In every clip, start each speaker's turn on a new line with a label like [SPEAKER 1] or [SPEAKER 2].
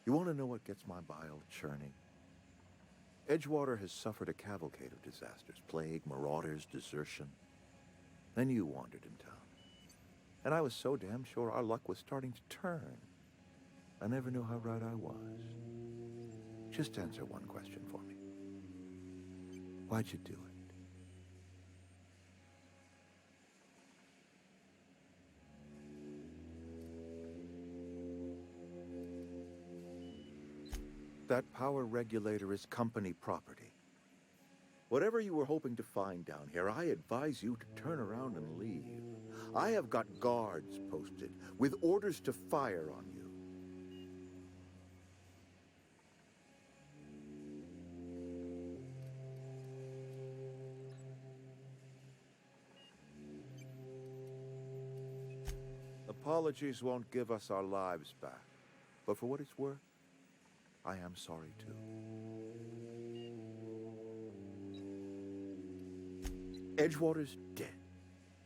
[SPEAKER 1] You want to know what gets my bile churning? Edgewater has suffered a cavalcade of disasters, plague, marauders, desertion. Then you wandered in town. And I was so damn sure our luck was starting to turn. I never knew how right I was. Just answer one question for me. Why'd you do it? That power regulator is company property. Whatever you were hoping to find down here, I advise you to turn around and leave. I have got guards posted with orders to fire on you. Apologies won't give us our lives back, but for what it's worth, I am sorry too. Edgewater's dead.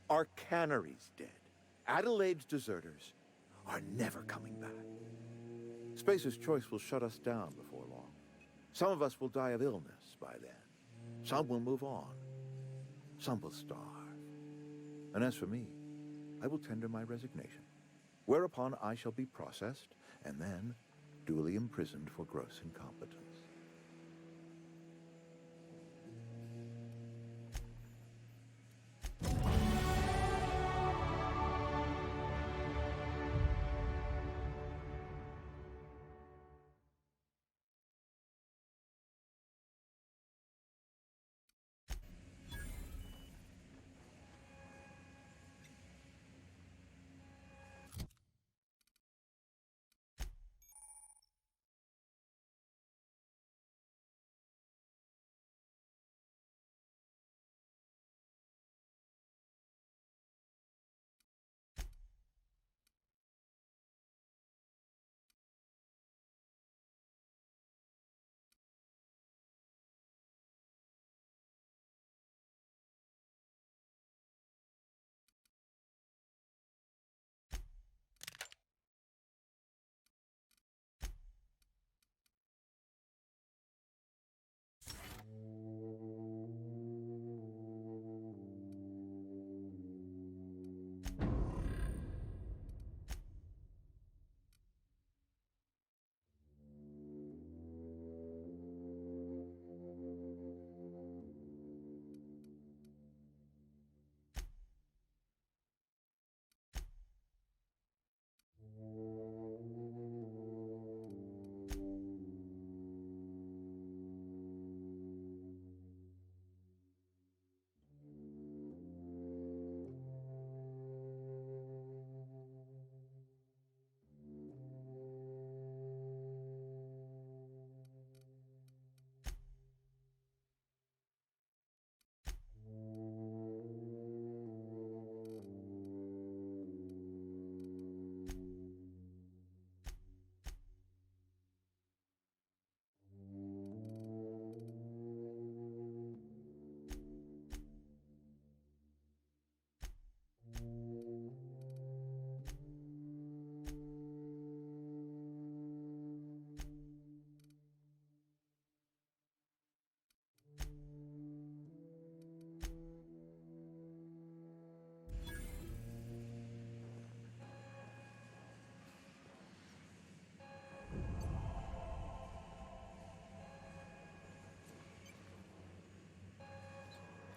[SPEAKER 1] Our cannery's dead. Adelaide's deserters are never coming back. Spacer's Choice will shut us down before long. Some of us will die of illness by then. Some will move on. Some will starve. And as for me, I will tender my resignation, whereupon I shall be processed and then duly imprisoned for gross incompetence.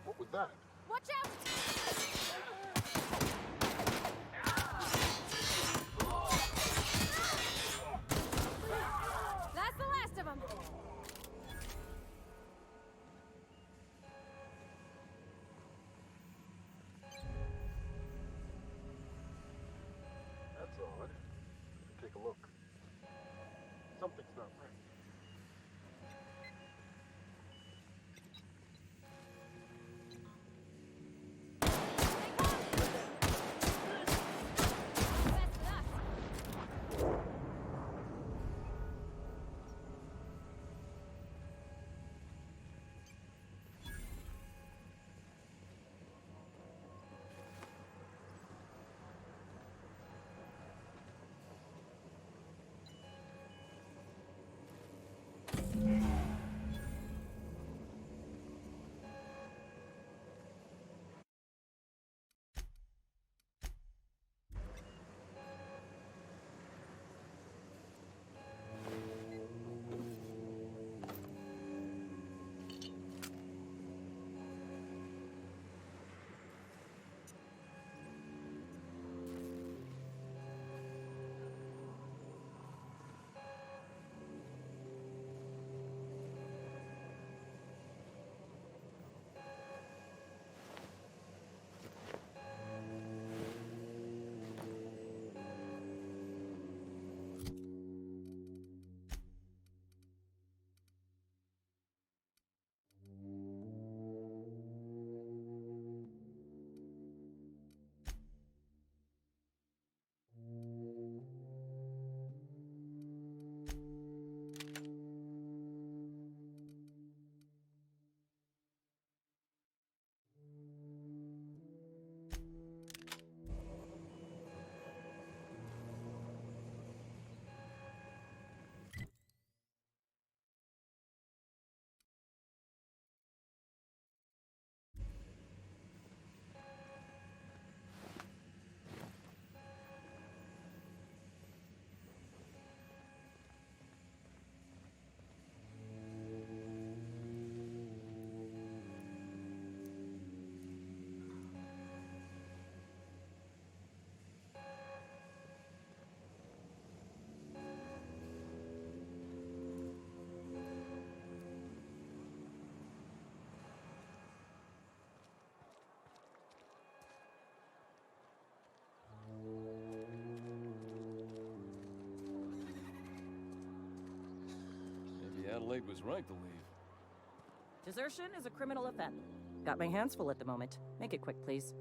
[SPEAKER 2] What was that?
[SPEAKER 3] Watch out! That's the last of them.
[SPEAKER 2] That's odd. Take a look. Something's not right.
[SPEAKER 3] Adelaide was right to leave.
[SPEAKER 4] Desertion is a criminal offense. Got my hands full at the moment. Make it quick, please.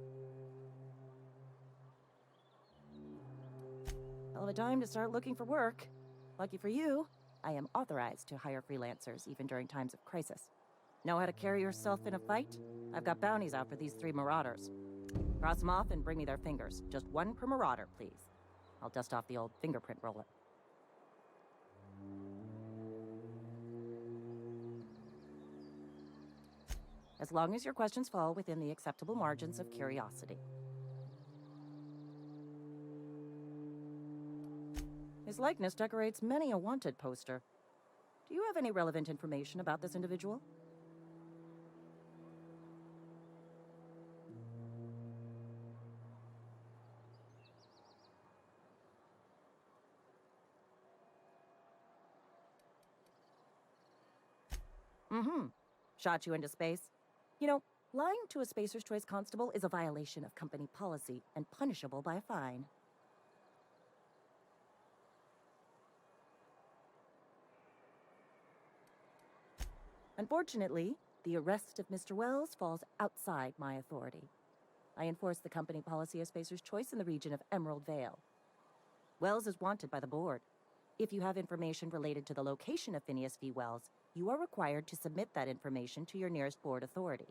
[SPEAKER 4] Hell of a time to start looking for work. Lucky for you, I am authorized to hire freelancers even during times of crisis. Know how to carry yourself in a fight? I've got bounties out for these 3 marauders. Cross them off and bring me their fingers. Just 1 per marauder, please. I'll dust off the old fingerprint roller. As long as your questions fall within the acceptable margins of curiosity. His likeness decorates many a wanted poster. Do you have any relevant information about this individual? Shot you into space. You know, lying to a Spacer's Choice constable is a violation of company policy and punishable by a fine. Unfortunately, the arrest of Mr. Wells falls outside my authority. I enforce the company policy of Spacer's Choice in the region of Emerald Vale. Wells is wanted by the board. If you have information related to the location of Phineas V. Wells, you are required to submit that information to your nearest board authority.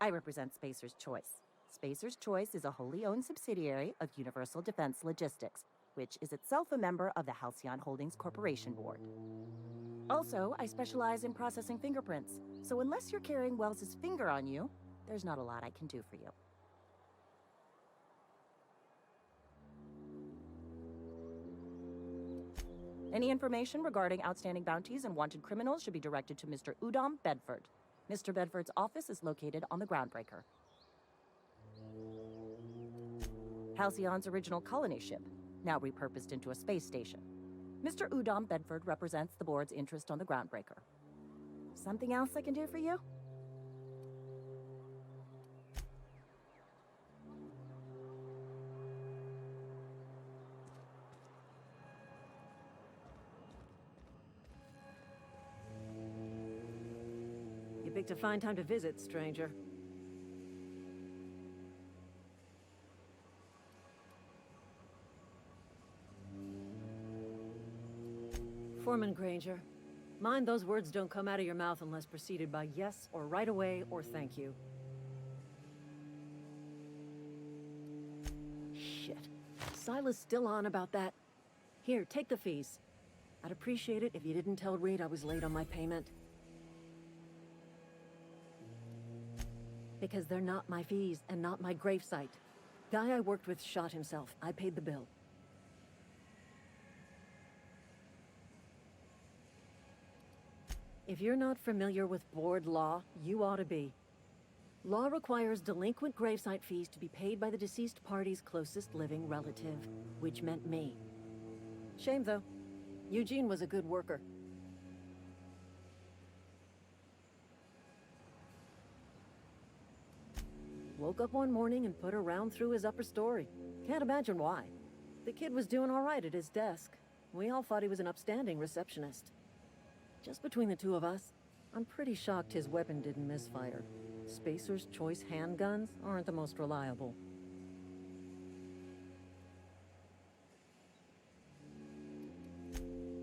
[SPEAKER 4] I represent Spacer's Choice. Spacer's Choice is a wholly owned subsidiary of Universal Defense Logistics, which is itself a member of the Альцион Holdings Corporation Board. Also, I specialize in processing fingerprints, so unless you're carrying Wells's finger on you, there's not a lot I can do for you. Any information regarding outstanding bounties and wanted criminals should be directed to Mr. Udom Bedford. Mr. Bedford's office is located on the Groundbreaker. Halcyon's original colony ship, now repurposed into a space station. Mr. Udom Bedford represents the board's interest on the Groundbreaker. Something else I can do for you?
[SPEAKER 5] You picked a fine time to visit, stranger. Foreman Granger, mind those words don't come out of your mouth unless preceded by yes or right away or thank you. Shit. Silas still on about that? Here, take the fees. I'd appreciate it if you didn't tell Reed I was late on my payment. Because they're not my fees and not my gravesite. Guy I worked with shot himself. I paid the bill. If you're not familiar with board law, you ought to be. Law requires delinquent gravesite fees to be paid by the deceased party's closest living relative, which meant me. Shame, though. Eugene was a good worker. Woke up one morning and put a round through his upper story. Can't imagine why. The kid was doing all right at his desk. We all thought he was an upstanding receptionist. Just between the two of us, I'm pretty shocked his weapon didn't misfire. Spacer's Choice handguns aren't the most reliable.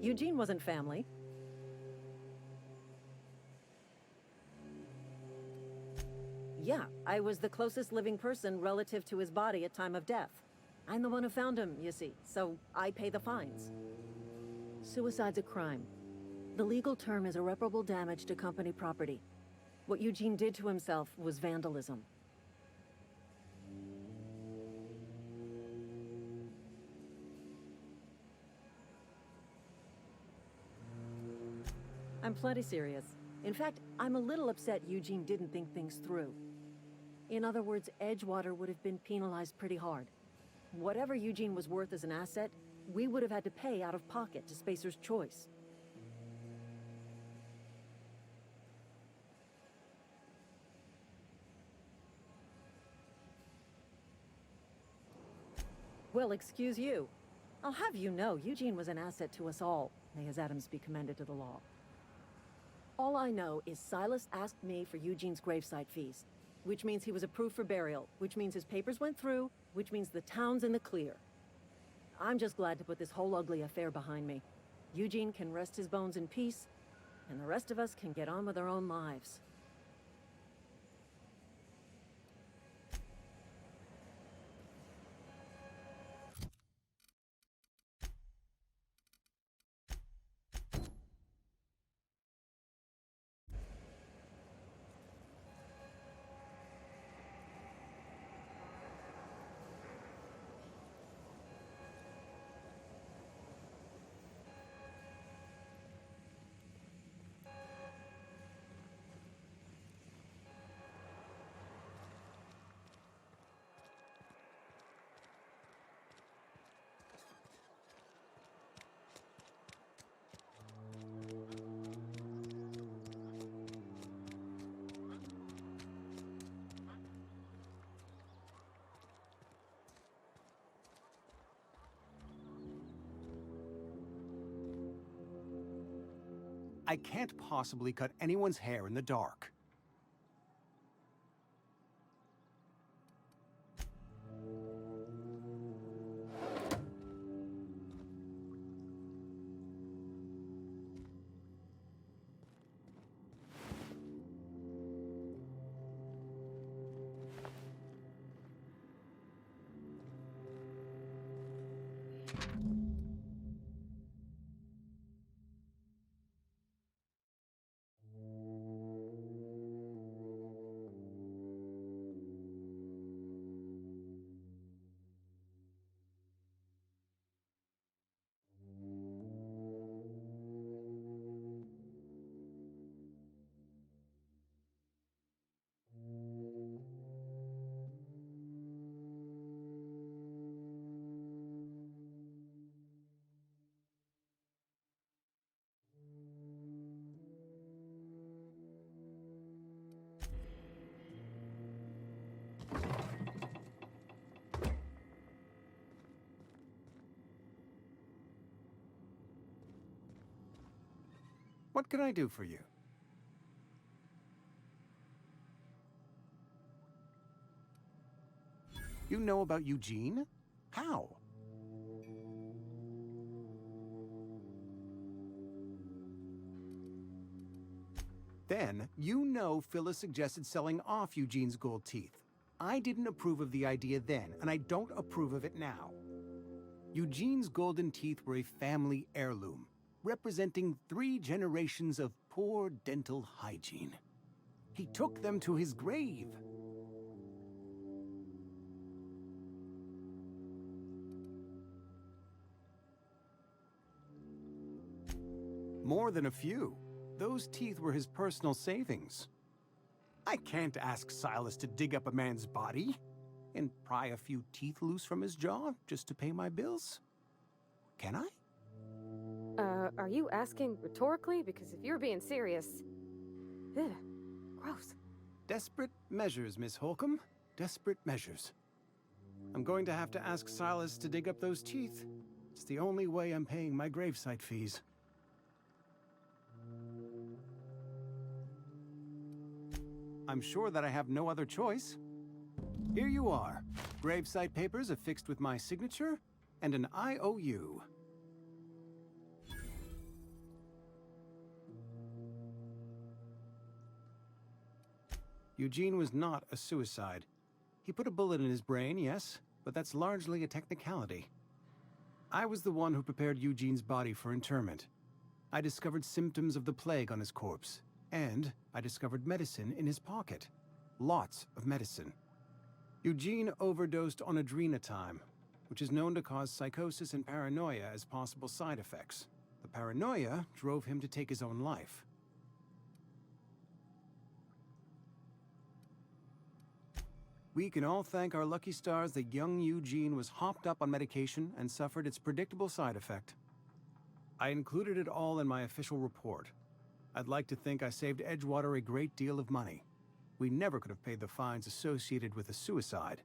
[SPEAKER 5] Eugene wasn't family. Yeah, I was the closest living person relative to his body at time of death. I'm the one who found him, you see, so I pay the fines. Suicide's a crime. The legal term is irreparable damage to company property. What Eugene did to himself was vandalism. I'm plenty serious. In fact, I'm a little upset Eugene didn't think things through. In other words, Edgewater would have been penalized pretty hard. Whatever Eugene was worth as an asset, we would have had to pay out of pocket to Spacer's Choice. Well, excuse you. I'll have you know, Eugene was an asset to us all. May his atoms be commended to the law. All I know is Silas asked me for Eugene's gravesite fees, which means he was approved for burial, which means his papers went through, which means the town's in the clear. I'm just glad to put this whole ugly affair behind me. Eugene can rest his bones in peace, and the rest of us can get on with our own lives.
[SPEAKER 3] I can't possibly cut anyone's hair in the dark. What can I do for you? You know about Eugene? How? Then, you know Phyllis suggested selling off Eugene's gold teeth. I didn't approve of the idea then, and I don't approve of it now. Eugene's golden teeth were a family heirloom, representing 3 generations of poor dental hygiene. He took them to his grave. More than a few. Those teeth were his personal savings. I can't ask Silas to dig up a man's body and pry a few teeth loose from his jaw just to pay my bills. Can I?
[SPEAKER 6] Are you asking rhetorically? Because if you're being serious... Ugh, gross.
[SPEAKER 3] Desperate measures, Miss Holcomb. Desperate measures. I'm going to have to ask Silas to dig up those teeth. It's the only way I'm paying my gravesite fees. I'm sure that I have no other choice. Here you are. Gravesite papers affixed with my signature and an IOU. Eugene was not a suicide. He put a bullet in his brain, yes, but that's largely a technicality. I was the one who prepared Eugene's body for interment. I discovered symptoms of the plague on his corpse, and I discovered medicine in his pocket. Lots of medicine. Eugene overdosed on adrenatime, which is known to cause psychosis and paranoia as possible side effects. The paranoia drove him to take his own life. We can all thank our lucky stars that young Eugene was hopped up on medication and suffered its predictable side effect. I included it all in my official report. I'd like to think I saved Edgewater a great deal of money. We never could have paid the fines associated with a suicide.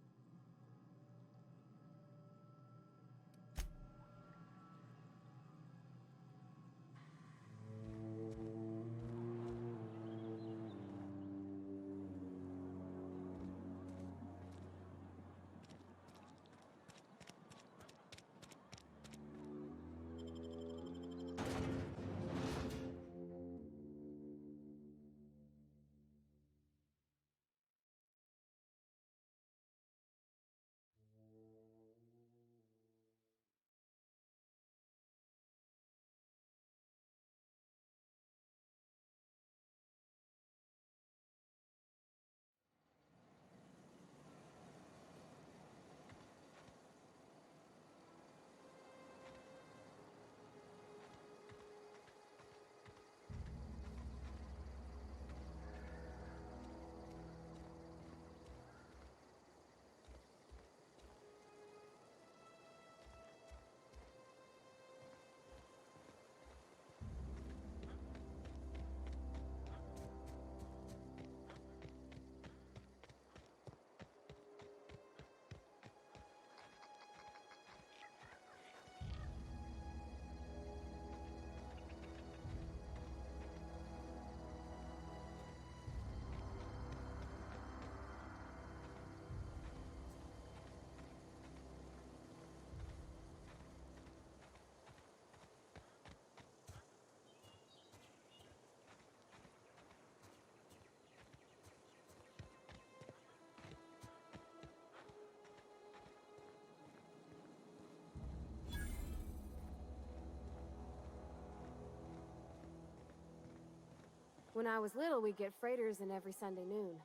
[SPEAKER 6] When I was little, we'd get freighters in every Sunday noon.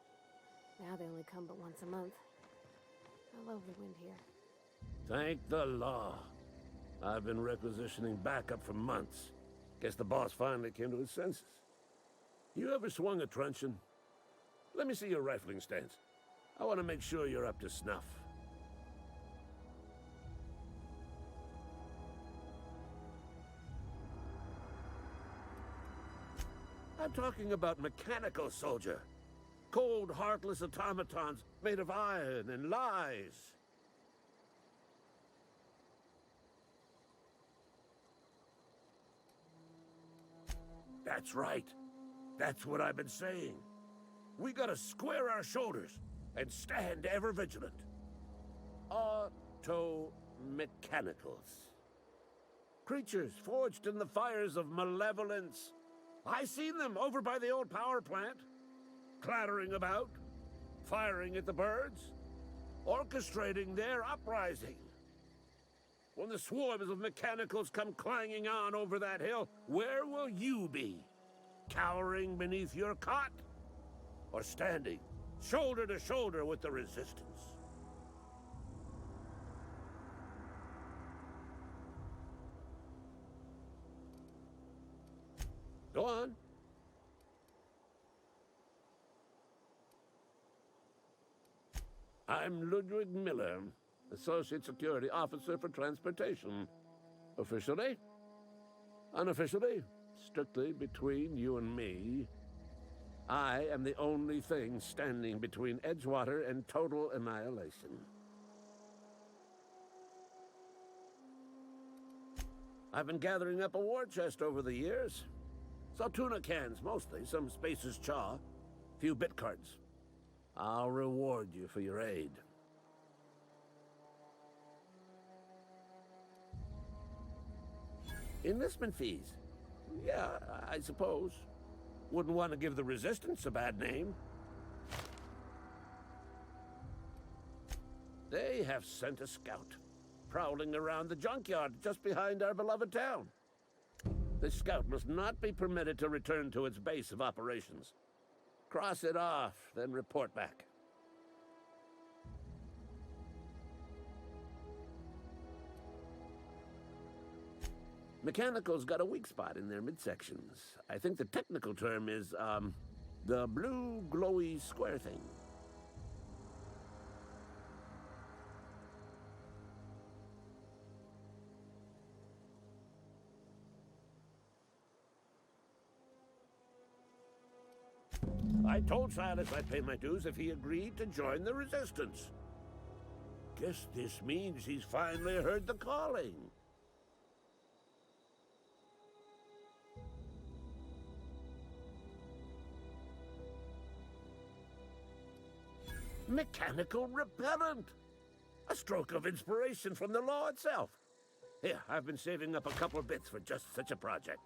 [SPEAKER 6] Now they only come but once a month. I love the wind here.
[SPEAKER 7] Thank the law. I've been requisitioning backup for months. Guess the boss finally came to his senses. You ever swung a truncheon? Let me see your rifling stance. I want to make sure you're up to snuff. I'm talking about mechanical soldier. Cold, heartless automatons made of iron and lies. That's right. That's what I've been saying. We gotta square our shoulders and stand ever vigilant. Auto-mechanicals. Creatures forged in the fires of malevolence. I seen them over by the old power plant, clattering about, firing at the birds, orchestrating their uprising. When the swarms of mechanicals come clanging on over that hill, where will you be? Cowering beneath your cot? Or standing, shoulder to shoulder with the resistance? Go on. I'm Ludwig Miller, Associate Security Officer for Transportation. Officially? Unofficially? Strictly between you and me. I am the only thing standing between Edgewater and total annihilation. I've been gathering up a war chest over the years. Saw tuna cans, mostly, some Spacer's chaw, few bit cards. I'll reward you for your aid. Enlistment fees? Yeah, I suppose. Wouldn't want to give the Resistance a bad name. They have sent a scout, prowling around the junkyard just behind our beloved town. This scout must not be permitted to return to its base of operations. Cross it off, then report back. Mechanicals got a weak spot in their midsections. I think the technical term is, the blue glowy square thing. I told Silas I'd pay my dues if he agreed to join the Resistance. Guess this means he's finally heard the calling. Mechanical repellent! A stroke of inspiration from the law itself. Here, I've been saving up a couple bits for just such a project.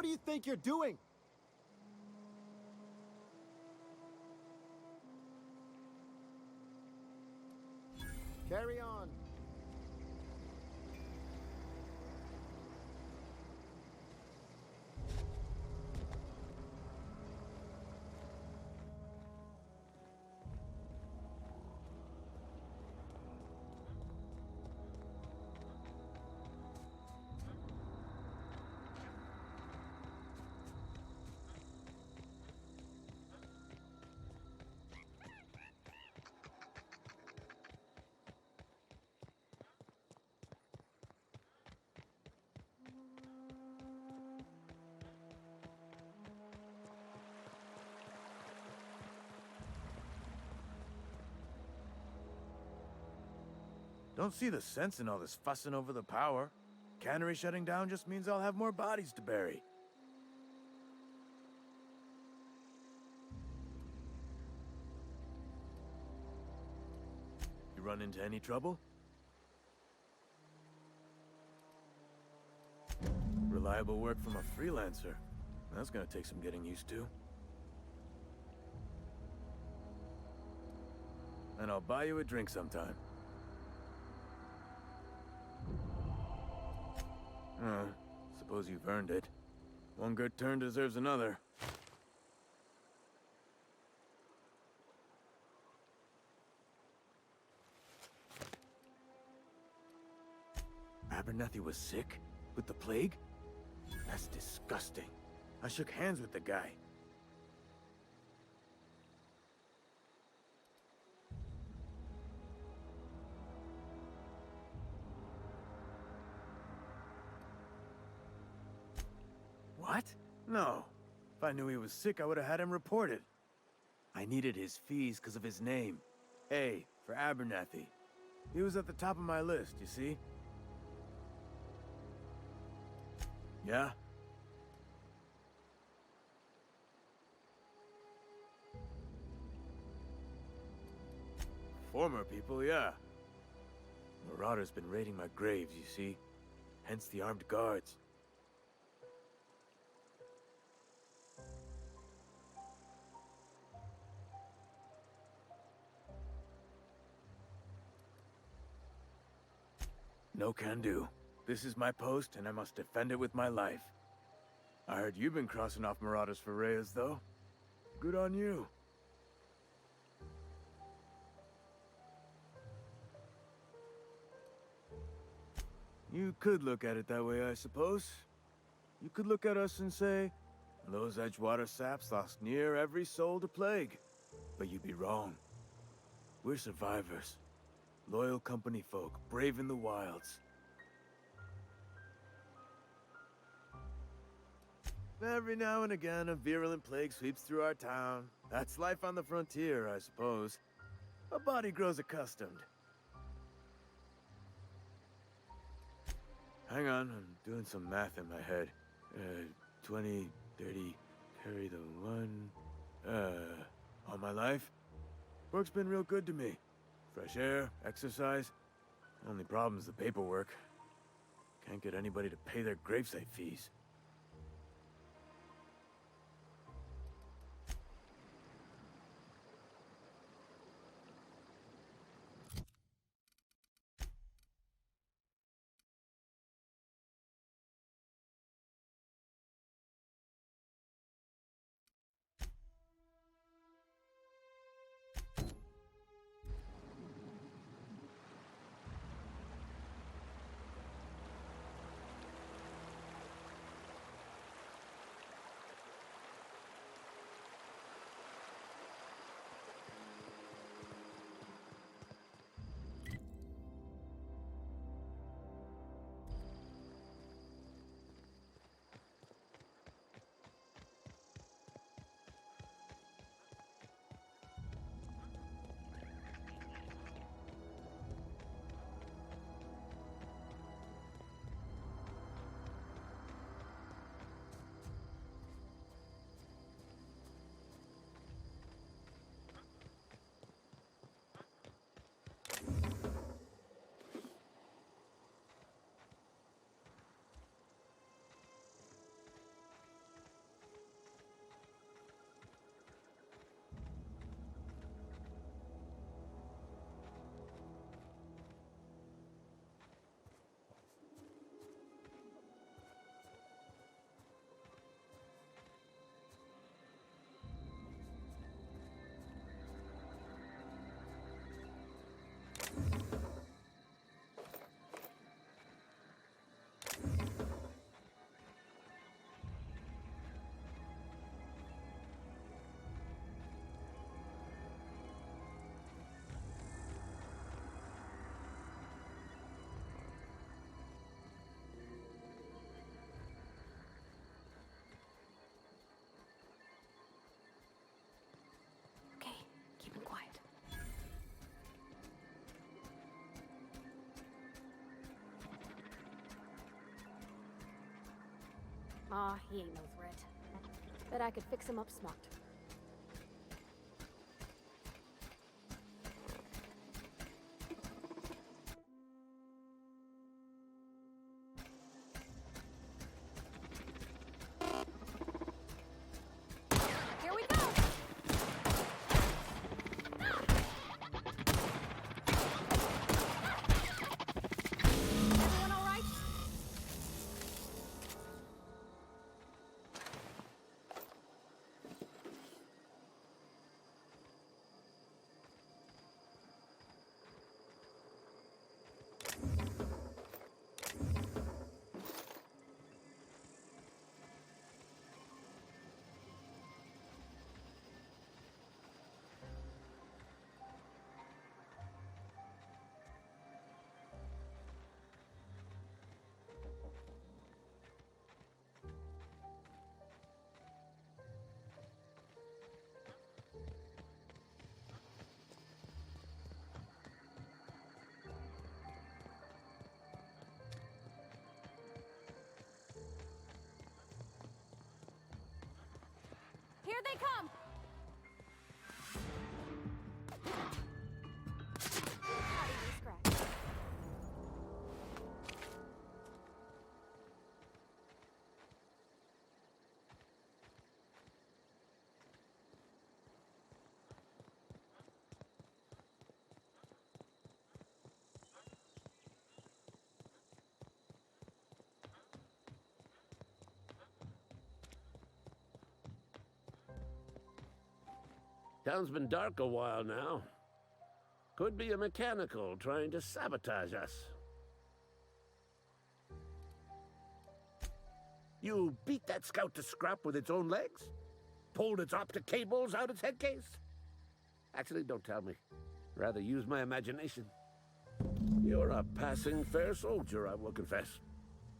[SPEAKER 8] What do you think you're doing? Carry on.
[SPEAKER 9] Don't see the sense in all this fussing over the power. Cannery shutting down just means I'll have more bodies to bury. You run into any trouble? Reliable work from a freelancer. That's gonna take some getting used to. And I'll buy you a drink sometime. Suppose you've earned it. One good turn deserves another. Abernathy was sick? With the plague? That's disgusting. I shook hands with the guy. What? No. If I knew he was sick, I would have had him reported. I needed his fees because of his name. A, for Abernathy. He was at the top of my list, you see? Yeah? Former people, yeah. Marauders been raiding my graves, you see? Hence the armed guards. No can do. This is my post, and I must defend it with my life. I heard you've been crossing off Marauders for Reyes, though. Good on you. You could look at it that way, I suppose. You could look at us and say, those Edgewater saps lost near every soul to plague. But you'd be wrong. We're survivors. Loyal company folk, brave in the wilds. Every now and again, a virulent plague sweeps through our town. That's life on the frontier, I suppose. A body grows accustomed. Hang on, I'm doing some math in my head. 20, 30, carry the one... all my life? Work's been real good to me. Fresh air, exercise. Only problem's the paperwork. Can't get anybody to pay their gravesite fees.
[SPEAKER 6] Aw, he ain't no threat. Bet I could fix him up smart. Here we go! Everyone all right? Here they come! Not even a scratch.
[SPEAKER 7] Town's been dark a while now. Could be a mechanical trying to sabotage us. You beat that scout to scrap with its own legs? Pulled its optic cables out its head case? Actually, don't tell me. Rather use my imagination. You're a passing fair soldier, I will confess.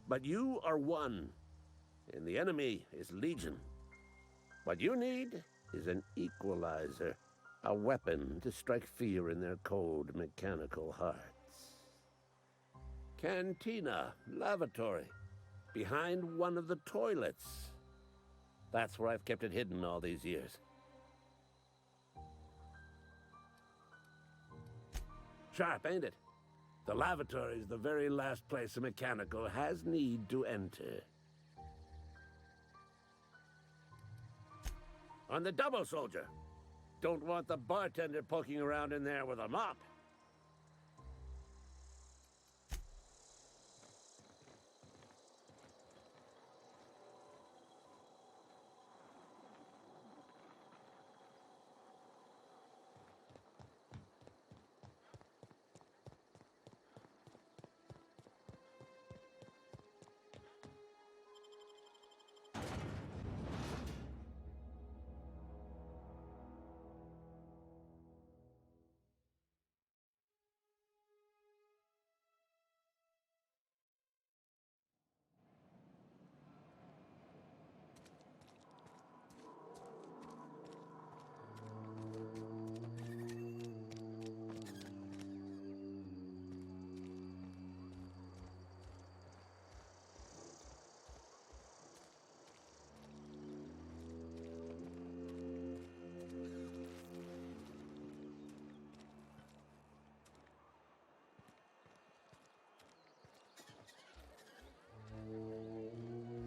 [SPEAKER 7] But you are one, and the enemy is legion. What you need is an equalizer, a weapon to strike fear in their cold, mechanical hearts. Cantina, lavatory, behind one of the toilets. That's where I've kept it hidden all these years. Sharp, ain't it? The lavatory is the very last place a mechanical has need to enter. On the double, soldier. Don't want the bartender poking around in there with a mop.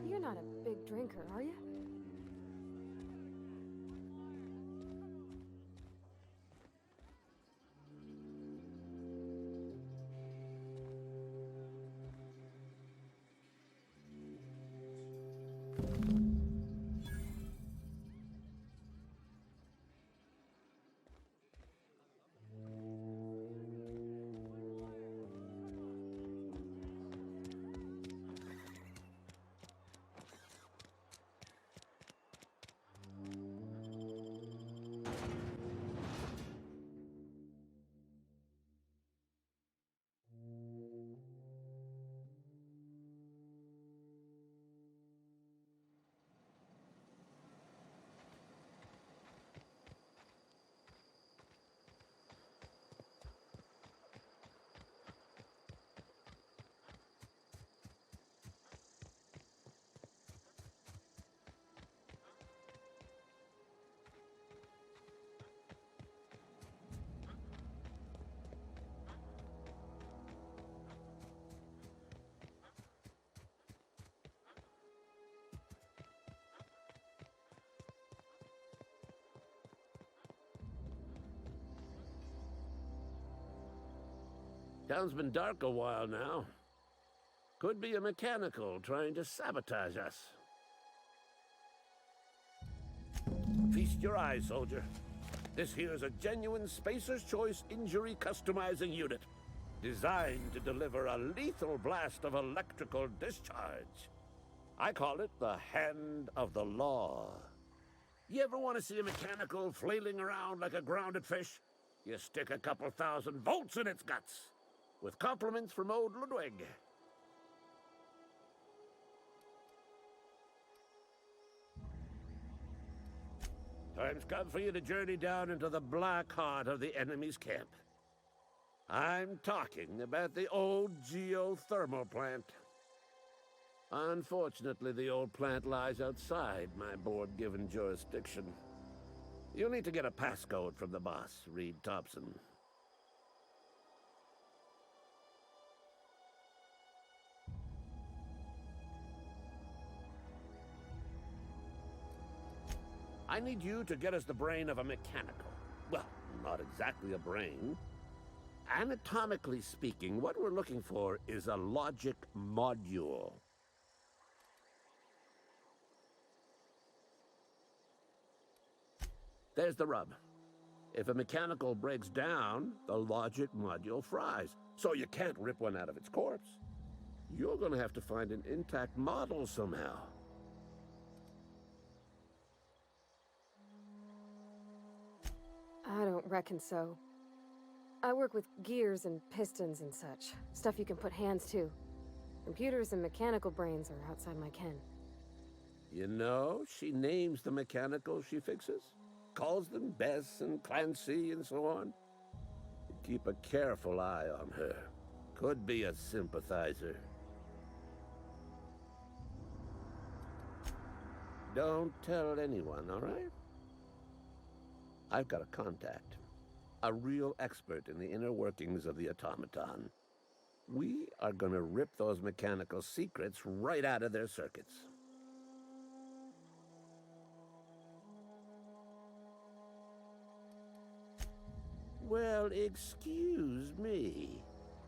[SPEAKER 6] You're not a big drinker, are you?
[SPEAKER 7] Town's been dark a while now. Could be a mechanical trying to sabotage us. Feast your eyes, soldier. This here's a genuine Spacer's Choice injury customizing unit, designed to deliver a lethal blast of electrical discharge. I call it the Hand of the Law. You ever want to see a mechanical flailing around like a grounded fish? You stick a couple thousand volts in its guts. With compliments from old Ludwig. Time's come for you to journey down into the black heart of the enemy's camp. I'm talking about the old geothermal plant. Unfortunately, the old plant lies outside my board-given jurisdiction. You'll need to get a passcode from the boss, Reed Thompson. I need you to get us the brain of a mechanical. Well, not exactly a brain. Anatomically speaking, what we're looking for is a logic module. There's the rub. If a mechanical breaks down, the logic module fries, so you can't rip one out of its corpse. You're gonna have to find an intact model somehow.
[SPEAKER 6] I don't reckon so. I work with gears and pistons and such. Stuff you can put hands to. Computers and mechanical brains are outside my ken.
[SPEAKER 7] You know, she names the mechanicals she fixes. Calls them Bess and Clancy and so on. Keep a careful eye on her. Could be a sympathizer. Don't tell anyone, all right? I've got a contact. A real expert in the inner workings of the automaton. We are gonna rip those mechanical secrets right out of their circuits. Well, excuse me.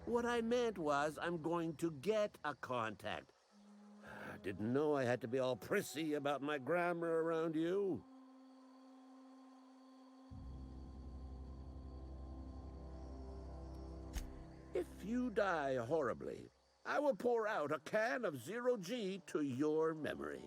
[SPEAKER 7] What I meant was I'm going to get a contact. I didn't know I had to be all prissy about my grammar around you. If you die horribly, I will pour out a can of 0G to your memory.